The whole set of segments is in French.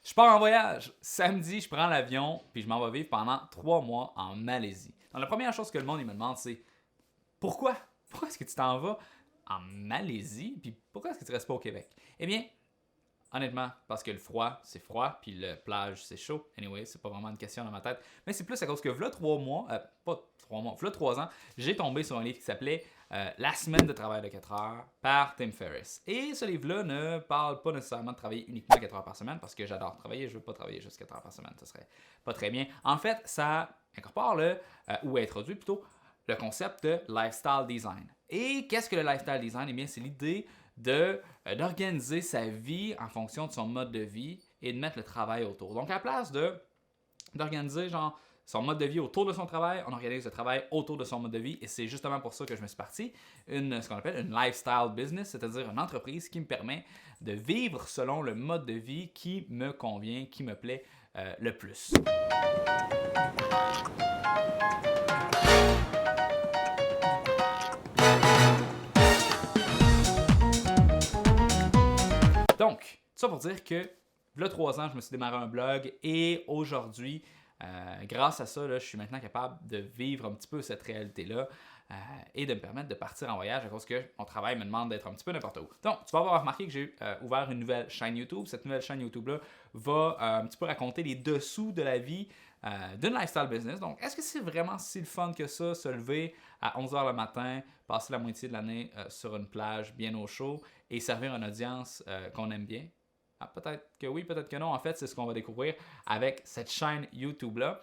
Je pars en voyage. Samedi, je prends l'avion, puis je m'en vais vivre pendant 3 mois en Malaisie. Donc, la première chose que le monde il me demande, c'est pourquoi? Pourquoi est-ce que tu t'en vas en Malaisie, puis pourquoi est-ce que tu restes pas au Québec? Eh bien, honnêtement, parce que le froid, puis le plage, c'est chaud. Anyway, c'est pas vraiment une question dans ma tête. Mais c'est plus à cause que, v'là 3 mois, pas 3 mois, v'là 3 ans, j'ai tombé sur un livre qui s'appelait La semaine de travail de 4 heures par Tim Ferriss. Et ce livre-là ne parle pas nécessairement de travailler uniquement 4 heures par semaine, parce que j'adore travailler, je veux pas travailler juste 4 heures par semaine, ça serait pas très bien. En fait, ça incorpore ou introduit plutôt, le concept de lifestyle design. Et qu'est-ce que le lifestyle design? Eh bien, c'est l'idée d'organiser sa vie en fonction de son mode de vie et de mettre le travail autour. Donc, à la place d'organiser son mode de vie autour de son travail, on organise le travail autour de son mode de vie. Et c'est justement pour ça que je me suis parti ce qu'on appelle une lifestyle business, c'est-à-dire une entreprise qui me permet de vivre selon le mode de vie qui me convient, qui me plaît le plus. Donc, tout ça pour dire que, il y a 3 ans, je me suis démarré un blog et aujourd'hui, grâce à ça, là, je suis maintenant capable de vivre un petit peu cette réalité-là et de me permettre de partir en voyage à cause que mon travail me demande d'être un petit peu n'importe où. Donc, tu vas avoir remarqué que j'ai ouvert une nouvelle chaîne YouTube. Cette nouvelle chaîne YouTube-là va un petit peu raconter les dessous de la vie d'une lifestyle business. Donc, est-ce que c'est vraiment si le fun que ça, se lever à 11h le matin, passer la moitié de l'année sur une plage bien au chaud et servir une audience qu'on aime bien? Ah, peut-être que oui, peut-être que non. En fait, c'est ce qu'on va découvrir avec cette chaîne YouTube-là.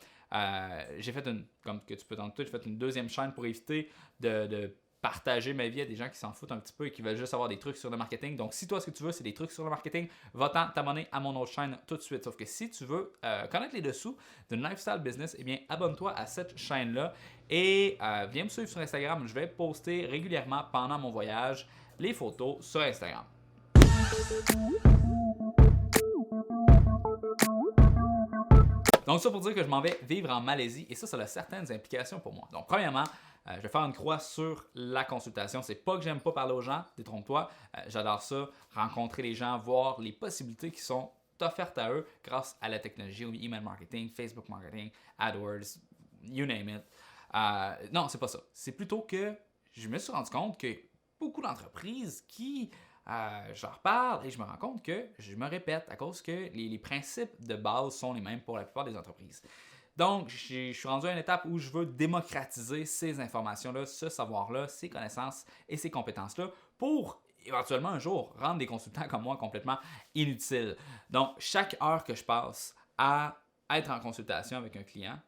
J'ai fait comme que tu peux t'en douter, j'ai fait une deuxième chaîne pour éviter de partager ma vie à des gens qui s'en foutent un petit peu et qui veulent juste avoir des trucs sur le marketing. Donc, si toi, ce que tu veux, c'est des trucs sur le marketing, va-t'en t'abonner à mon autre chaîne tout de suite. Sauf que si tu veux connaître les dessous d'une lifestyle business, eh bien, abonne-toi à cette chaîne-là et viens me suivre sur Instagram. Je vais poster régulièrement pendant mon voyage les photos sur Instagram. Donc, ça pour dire que je m'en vais vivre en Malaisie et ça a certaines implications pour moi. Donc, premièrement, je vais faire une croix sur la consultation. C'est pas que j'aime pas parler aux gens, détrompe-toi. J'adore ça, rencontrer les gens, voir les possibilités qui sont offertes à eux grâce à la technologie, email marketing, Facebook marketing, AdWords, you name it. Non, c'est pas ça. C'est plutôt que je me suis rendu compte que beaucoup d'entreprises qui je leur parle et je me rends compte que je me répète à cause que les principes de base sont les mêmes pour la plupart des entreprises. Donc, je suis rendu à une étape où je veux démocratiser ces informations-là, ce savoir-là, ces connaissances et ces compétences-là pour éventuellement un jour rendre des consultants comme moi complètement inutiles. Donc, chaque heure que je passe à être en consultation avec un client,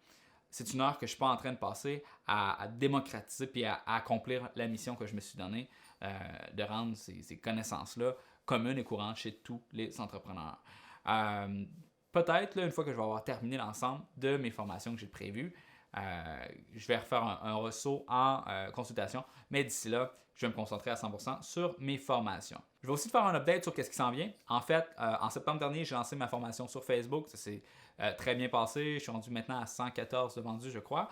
c'est une heure que je ne suis pas en train de passer à démocratiser puis à accomplir la mission que je me suis donnée de rendre ces connaissances-là communes et courantes chez tous les entrepreneurs. Peut-être, là, une fois que je vais avoir terminé l'ensemble de mes formations que j'ai prévues, je vais refaire un ressaut en consultation, mais d'ici là, je vais me concentrer à 100% sur mes formations. Je vais aussi te faire un update sur ce qui s'en vient. En fait, en septembre dernier, j'ai lancé ma formation sur Facebook. Ça s'est très bien passé. Je suis rendu maintenant à 114 de vendus, je crois.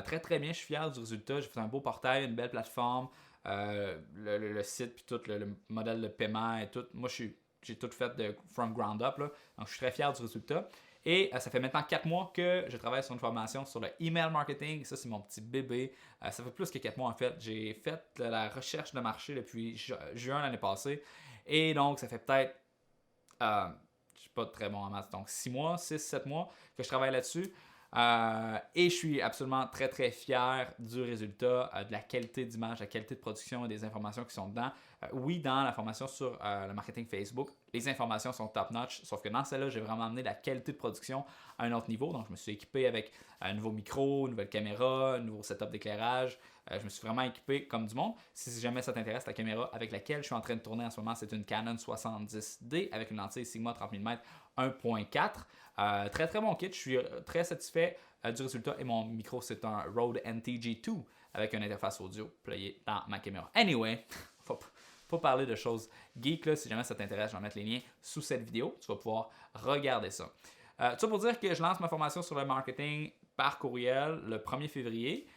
Très, très bien. Je suis fier du résultat. J'ai fait un beau portail, une belle plateforme, le site, puis tout, le modèle de paiement et tout. Moi, j'ai tout fait de from ground up. Là. Donc, je suis très fier du résultat. Et ça fait maintenant 4 mois que je travaille sur une formation sur le email marketing. Ça, c'est mon petit bébé. Ça fait plus que 4 mois en fait. J'ai fait de la recherche de marché depuis juin l'année passée. Et donc, ça fait peut-être, je ne suis pas très bon en maths, donc 6 mois, 6, 7 mois que je travaille là-dessus. Et je suis absolument très très fier du résultat, de la qualité d'image, de la qualité de production et des informations qui sont dedans. Oui, dans la formation sur le marketing Facebook, les informations sont top-notch, sauf que dans celle-là, j'ai vraiment amené la qualité de production à un autre niveau. Donc, je me suis équipé avec un nouveau micro, une nouvelle caméra, un nouveau setup d'éclairage. Je me suis vraiment équipé comme du monde. Si jamais ça t'intéresse, la caméra avec laquelle je suis en train de tourner en ce moment, c'est une Canon 70D avec une lentille Sigma 30 mm 1.4. Très très bon kit, je suis très satisfait du résultat et mon micro c'est un Rode NTG2 avec une interface audio playée dans ma caméra. Anyway, faut parler de choses geek là, si jamais ça t'intéresse, je vais mettre les liens sous cette vidéo, tu vas pouvoir regarder ça. Tout ça pour dire que je lance ma formation sur le marketing par courriel le 1er février.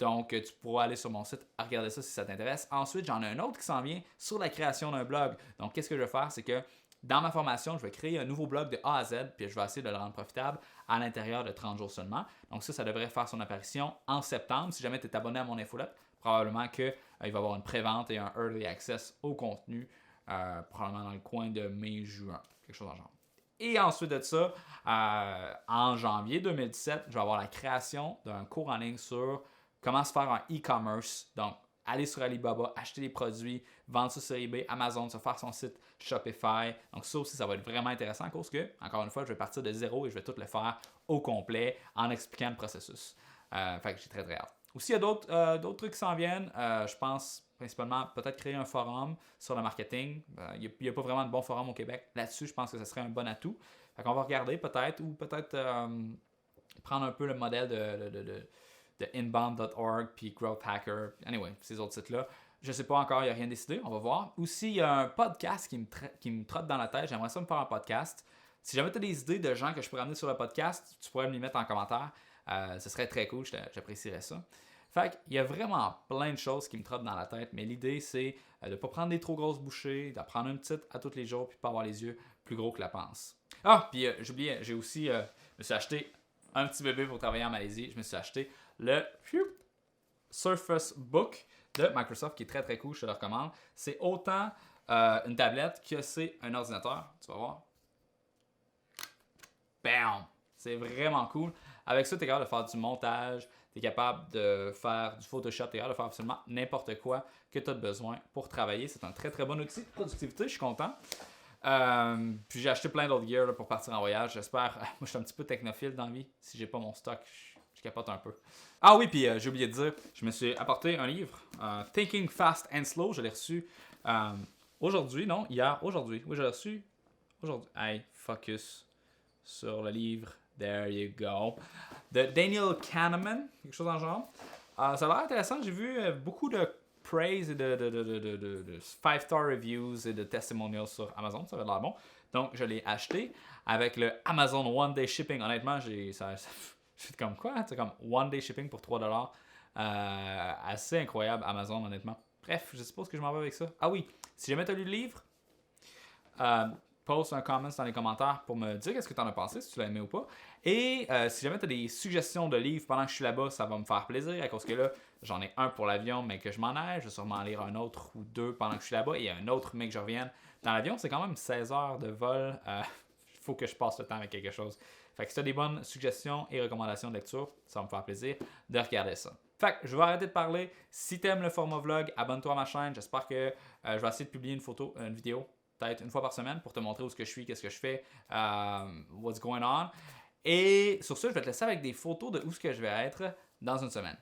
Donc, tu pourras aller sur mon site, regarder ça si ça t'intéresse. Ensuite, j'en ai un autre qui s'en vient sur la création d'un blog. Donc, qu'est-ce que je vais faire? C'est que dans ma formation, je vais créer un nouveau blog de A à Z, puis je vais essayer de le rendre profitable à l'intérieur de 30 jours seulement. Donc ça devrait faire son apparition en septembre. Si jamais tu es abonné à mon infolette, probablement qu'il va y avoir une prévente et un early access au contenu, probablement dans le coin de mai-juin, quelque chose dans le genre. Et ensuite de ça, en janvier 2017, je vais avoir la création d'un cours en ligne sur comment se faire un e-commerce. Donc, aller sur Alibaba, acheter des produits, vendre ça sur eBay, Amazon, se faire son site Shopify. Donc, ça aussi, ça va être vraiment intéressant à cause que, encore une fois, je vais partir de zéro et je vais tout le faire au complet en expliquant le processus. Fait que j'ai très, très hâte. Aussi, il y a d'autres trucs qui s'en viennent. Je pense principalement peut-être créer un forum sur le marketing. Il n'y a pas vraiment de bon forum au Québec. Là-dessus, je pense que ce serait un bon atout. Fait qu'on va regarder peut-être ou peut-être prendre un peu le modèle de inbound.org puis Growth Hacker. Anyway, ces autres sites-là. Je ne sais pas encore, il n'y a rien décidé. On va voir. Aussi, il y a un podcast qui me trotte dans la tête. J'aimerais ça me faire un podcast. Si jamais tu as des idées de gens que je pourrais amener sur le podcast, tu pourrais me les mettre en commentaire. Ce serait très cool, j'apprécierais ça. Fait qu'il y a vraiment plein de choses qui me trottent dans la tête, mais l'idée c'est de ne pas prendre des trop grosses bouchées, d'en prendre une petite à tous les jours, puis de ne pas avoir les yeux plus gros que la panse. Ah, puis j'oubliais, j'ai aussi, je me suis acheté un petit bébé pour travailler en Malaisie. Je me suis acheté le Surface Book de Microsoft qui est très très cool, je te le recommande. C'est autant une tablette que c'est un ordinateur, tu vas voir. Bam! C'est vraiment cool. Avec ça, tu es capable de faire du montage, tu es capable de faire du Photoshop, tu es capable de faire absolument n'importe quoi que tu as besoin pour travailler. C'est un très très bon outil de productivité, je suis content. Puis j'ai acheté plein d'autres gear là, pour partir en voyage. J'espère. Moi, je suis un petit peu technophile dans la vie. Si j'ai pas mon stock, je capote un peu. Ah oui, puis j'ai oublié de dire, je me suis apporté un livre, Thinking Fast and Slow. Je l'ai reçu aujourd'hui, non, hier, aujourd'hui. Oui, je l'ai reçu aujourd'hui. Hey, focus sur le livre. There you go. De Daniel Kahneman, quelque chose dans le genre. Ça a l'air intéressant. J'ai vu beaucoup de praise et de 5-star reviews et de testimonials sur Amazon. Ça avait l'air bon. Donc, je l'ai acheté avec le Amazon One Day Shipping. Honnêtement, c'est comme quoi? C'est comme One Day Shipping pour $3. Assez incroyable, Amazon, honnêtement. Bref, je sais pas ce que je m'en vais avec ça. Ah oui, si jamais tu as lu le livre, poste un comment dans les commentaires pour me dire qu'est-ce que tu en as pensé, si tu l'as aimé ou pas. Et si jamais tu as des suggestions de livres pendant que je suis là-bas, ça va me faire plaisir. À cause que là, j'en ai un pour l'avion, mais que je m'en aille. Je vais sûrement en lire un autre ou deux pendant que je suis là-bas. Et un autre, mais que je revienne. Dans l'avion, c'est quand même 16 heures de vol. Il faut que je passe le temps avec quelque chose. Fait que si tu as des bonnes suggestions et recommandations de lecture, ça va me faire plaisir de regarder ça. Fait que je vais arrêter de parler. Si tu aimes le format vlog, abonne-toi à ma chaîne. J'espère que je vais essayer de publier une vidéo peut-être une fois par semaine pour te montrer où ce que je suis, qu'est-ce que je fais, what's going on. Et sur ce, je vais te laisser avec des photos de où ce que je vais être dans une semaine.